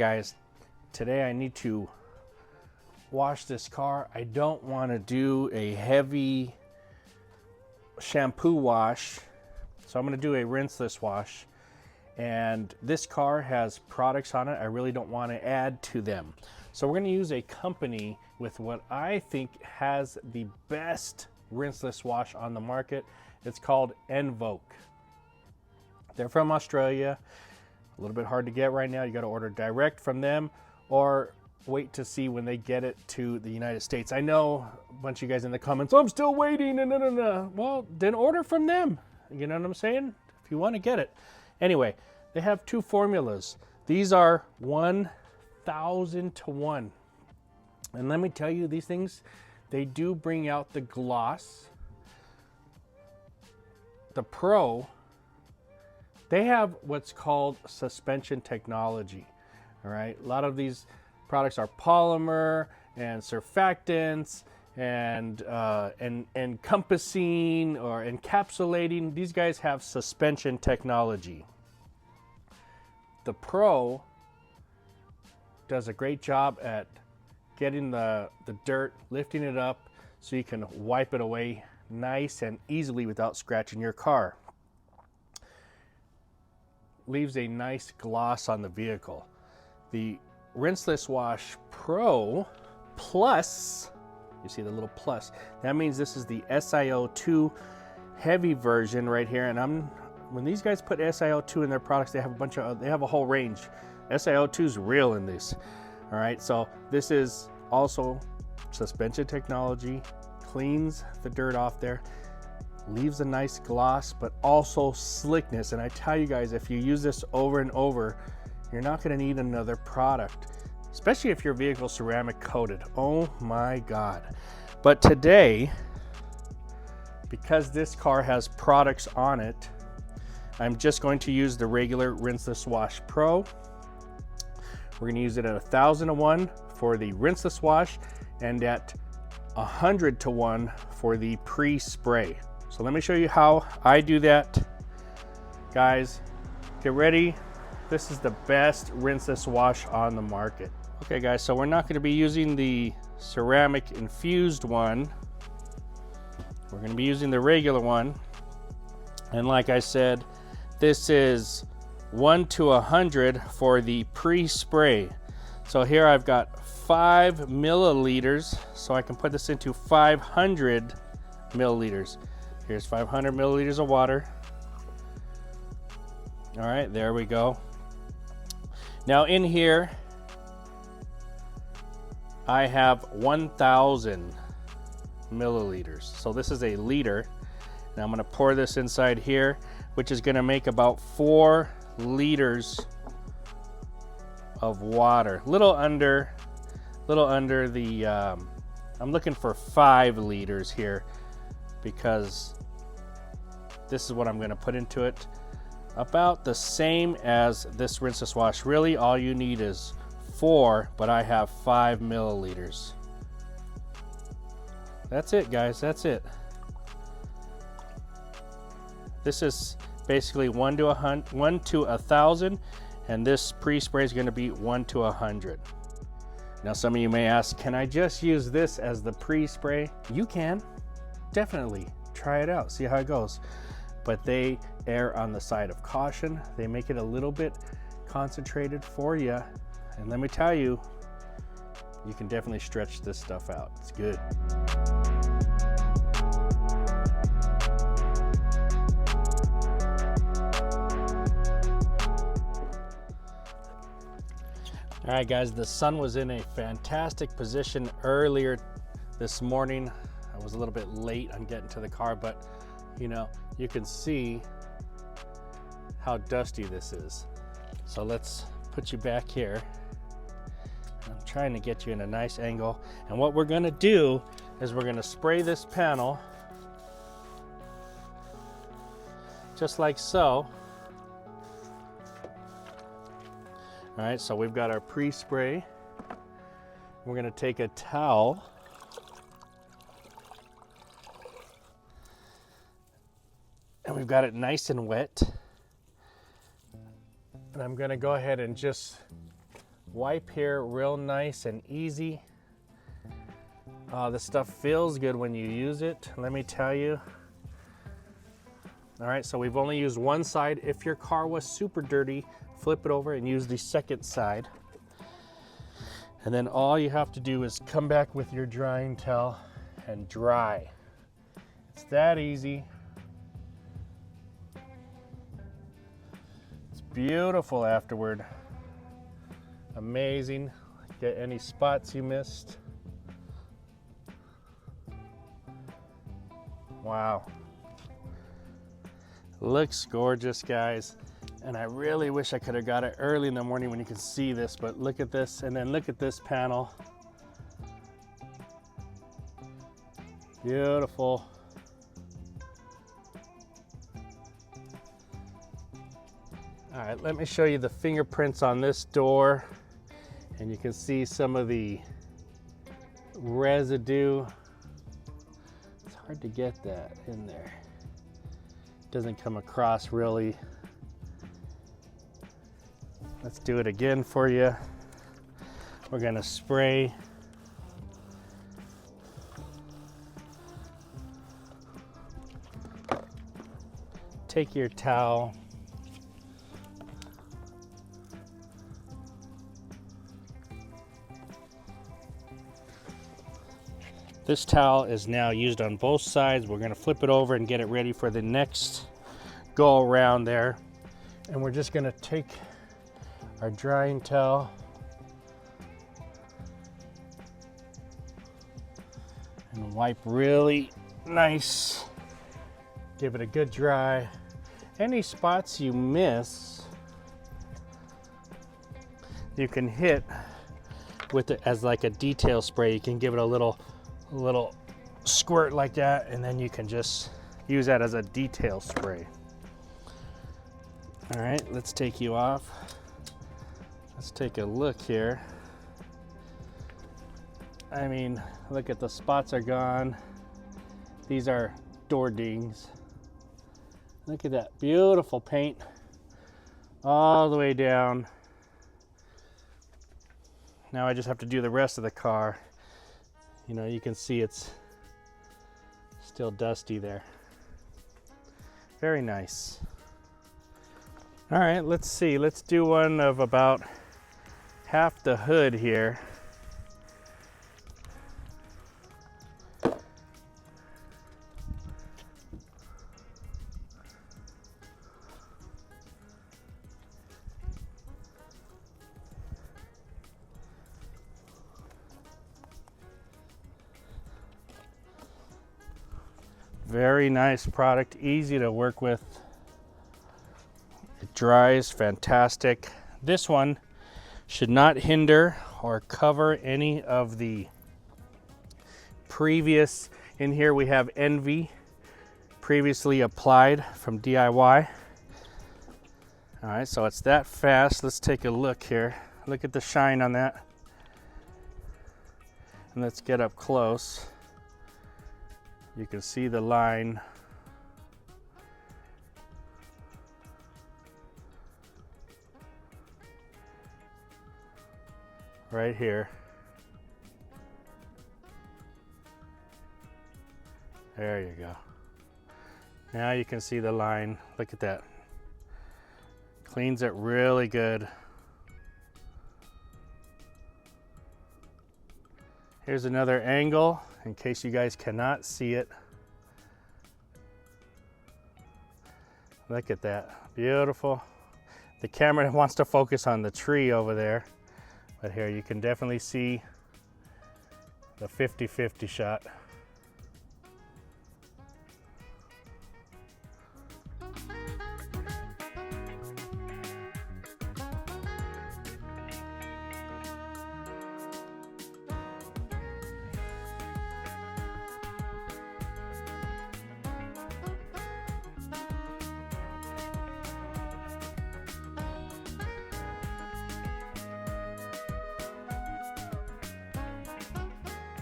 guys, today I need to wash this car. I don't want to do a heavy shampoo wash, so I'm going to do a rinseless wash. And this car has products on it I really don't want to add to them. So we're going to use a company with what I think has the best rinseless wash on the market. It's called Envoke. They're from Australia. A little bit hard to get right now. You got to order direct from them or wait to see when they get it to the United States. I know a bunch of you guys in the comments, I'm still waiting. No. Well, then order from them. You know what I'm saying? If you want to get it. Anyway, they have two formulas. These are 1,000 to 1. And let me tell you, these things, they do bring out the gloss. The Pro, they have what's called suspension technology. All right, a lot of these products are polymer and surfactants and encompassing or encapsulating. These guys have suspension technology. The Pro does a great job at getting the dirt, lifting it up so you can wipe it away nice and easily without scratching your car. Leaves a nice gloss on the vehicle. The Rinseless Wash Pro Plus, you see the little plus, that means this is the SiO2 heavy version right here. And when these guys put SiO2 in their products, they have a whole range. SiO2 is real in this. All right, so this is also suspension technology, cleans the dirt off there, leaves a nice gloss, but also slickness. And I tell you guys, if you use this over and over, you're not going to need another product, especially if your vehicle's ceramic coated. Oh my God. But today, because this car has products on it, I'm just going to use the regular Rinseless Wash Pro. We're going to use it at 1,000 to 1 for the rinseless wash and at 100 to 1 for the pre-spray. So let me show you how I do that. Guys, get ready. This is the best rinseless wash on the market. Okay guys, so we're not going to be using the ceramic infused one. We're going to be using the regular one. And like I said, this is 1 to 100 for the pre-spray. So here I've got 5 milliliters, so I can put this into 500 milliliters. Here's 500 milliliters of water. All right, there we go. Now in here, I have 1,000 milliliters. So this is a liter. Now I'm gonna pour this inside here, which is gonna make about 4 liters of water. Little under the, I'm looking for 5 liters here because this is what I'm gonna put into it. About the same as this rinseless wash. Really, all you need is 4, but I have 5 milliliters. That's it, guys, that's it. This is basically 1 to 1,000, and this pre-spray is going to be 1 to 100. Now some of you may ask, can I just use this as the pre-spray? You can, definitely. Try it out, see how it goes. But they err on the side of caution. They make it a little bit concentrated for you. And let me tell you, you can definitely stretch this stuff out. It's good. All right, guys, the sun was in a fantastic position earlier this morning. I was a little bit late on getting to the car, but you know, you can see how dusty this is. So let's put you back here. I'm trying to get you in a nice angle. And what we're gonna do is we're gonna spray this panel just like so. All right, so we've got our pre-spray. We're gonna take a towel and we've got it nice and wet. And I'm gonna go ahead and just wipe here real nice and easy. This stuff feels good when you use it, let me tell you. All right, so we've only used one side. If your car was super dirty, flip it over and use the second side. And then all you have to do is come back with your drying towel and dry. It's that easy. It's beautiful afterward. Amazing. Get any spots you missed. Wow. Looks gorgeous, guys. And I really wish I could have got it early in the morning when you can see this, but look at this, and then look at this panel. Beautiful. All right, let me show you the fingerprints on this door, and you can see some of the residue. It's hard to get that in there. Doesn't come across really. Let's do it again for you. We're gonna spray. Take your towel. This towel is now used on both sides. We're gonna flip it over and get it ready for the next go around there. And we're just gonna take our drying towel and wipe really nice. Give it a good dry. Any spots you miss, you can hit with it as like a detail spray. You can give it a little squirt like that, and then you can just use that as a detail spray. All right, let's take you off. Let's take a look here. I mean, look at the spots are gone. These are door dings. Look at that beautiful paint all the way down. Now I just have to do the rest of the car. You know, you can see it's still dusty there. Very nice. All right, let's see. Let's do one of about half the hood here. Very nice product, easy to work with. It dries fantastic. This one should not hinder or cover any of the previous. In here we have Envy, previously applied from DIY. All right, so it's that fast. Let's take a look here. Look at the shine on that. And let's get up close. You can see the line. Right here. There you go. Now you can see the line. Look at that. Cleans it really good. Here's another angle in case you guys cannot see it. Look at that, beautiful. The camera wants to focus on the tree over there, but here you can definitely see the 50-50 shot.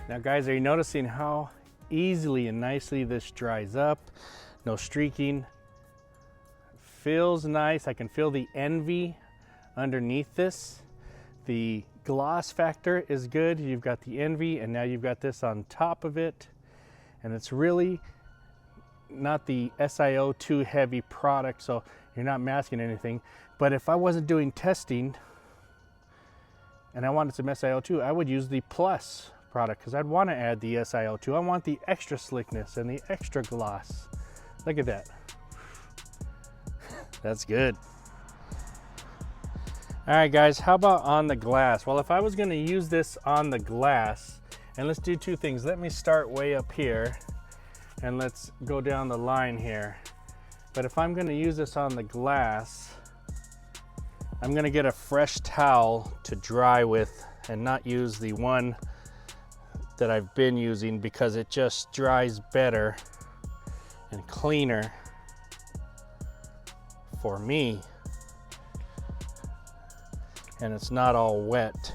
Now guys, are you noticing how easily and nicely this dries up? No streaking. Feels nice. I can feel the Envy underneath this. The gloss factor is good. You've got the Envy, and now you've got this on top of it. And it's really not the SiO2 heavy product, so you're not masking anything. But if I wasn't doing testing and I wanted some SiO2, I would use the Plus product because I'd want to add the SiO2. I want the extra slickness and the extra gloss. Look at that. That's good. All right, guys, how about on the glass? Well, if I was going to use this on the glass, and let's do two things. Let me start way up here and let's go down the line here. But if I'm going to use this on the glass, I'm going to get a fresh towel to dry with and not use the one that I've been using because it just dries better and cleaner for me, and it's not all wet.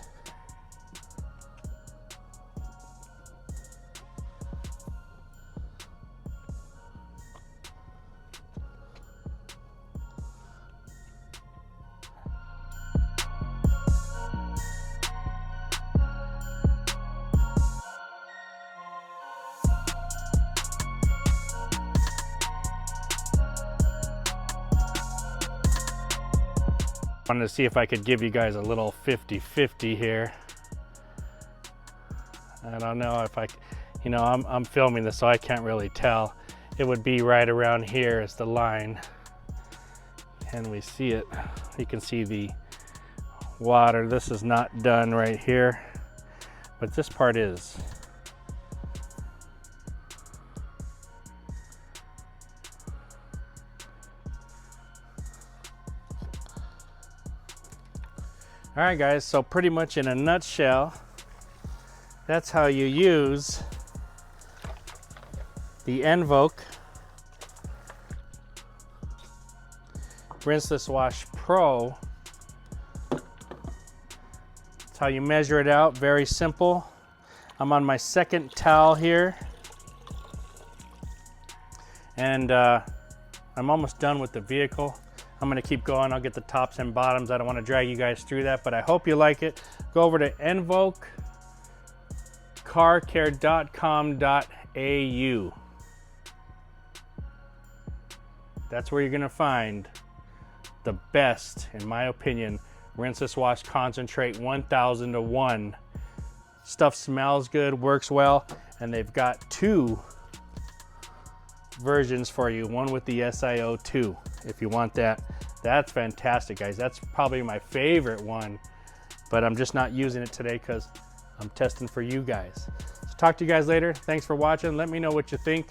Wanted to see if I could give you guys a little 50-50 here. I don't know if I, you know, I'm filming this so I can't really tell. It would be right around here is the line. Can we see it? You can see the water. This is not done right here, but this part is. All right, guys, so pretty much in a nutshell, that's how you use the Envoke Rinseless Wash Pro. That's how you measure it out, very simple. I'm on my second towel here, and I'm almost done with the vehicle. I'm going to keep going. I'll get the tops and bottoms. I don't want to drag you guys through that, but I hope you like it. Go over to ENVOKECarCare.com.au. That's where you're going to find the best, in my opinion, Rinseless Wash Concentrate 1000 to 1. Stuff smells good, works well, and they've got two versions for you. One with the SiO2 if you want that. That's fantastic, guys. That's probably my favorite one, but I'm just not using it today because I'm testing for you guys. So talk to you guys later. Thanks for watching. Let me know what you think.